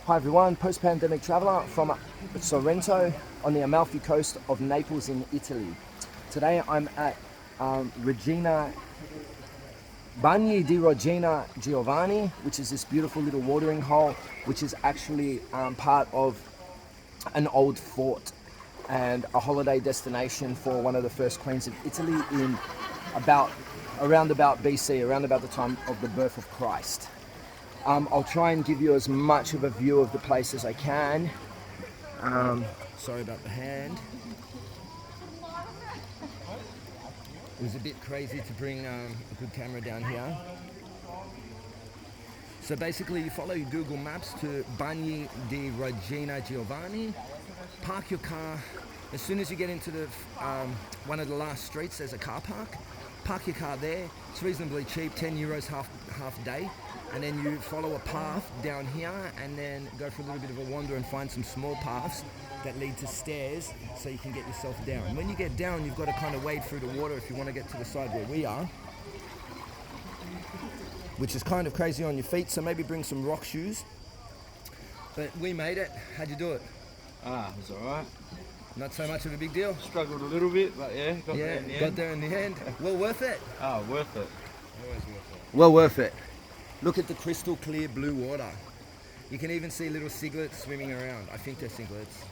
Hi everyone, post-pandemic traveller from Sorrento on the Amalfi coast of Naples in Italy. Today I'm at Regina, Bagni di Ragina Giovanni, which is this beautiful little watering hole, which is actually part of an old fort and a holiday destination for one of the first queens of Italy in around about BC, around about the time of the birth of Christ. I'll try and give you as much of a view of the place as I can. Sorry about the hand. It was a bit crazy to bring a good camera down here. So basically you follow your Google Maps to Bagni di Ragina Giovanni, park your car. As soon as you get into the one of the last streets, there's a car park your car there. It's reasonably cheap, 10 euros half day. And then you follow a path down here and then go for a little bit of a wander and find some small paths that lead to stairs so you can get yourself down. When you get down, you've got to kind of wade through the water if you want to get to the side where we are, which is kind of crazy on your feet, so maybe bring some rock shoes. But we made it. How'd you do it? It was alright. Not so much of a big deal? Struggled a little bit, but yeah, got there in the end. Got there in the end. Well worth it. Worth it. Always worth it. Well worth it. Look at the crystal clear blue water. You can even see little cichlids swimming around. I think they're cichlids.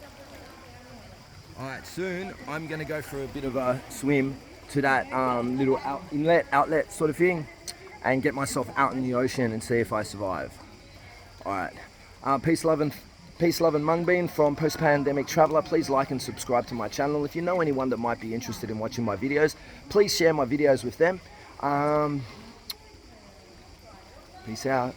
Alright, soon I'm going to go for a bit of a swim to that little outlet sort of thing and get myself out in the ocean and see if I survive. Alright, peace, love and mung bean from Post Pandemic Traveller. Please like and subscribe to my channel. If you know anyone that might be interested in watching my videos, please share my videos with them. Peace out.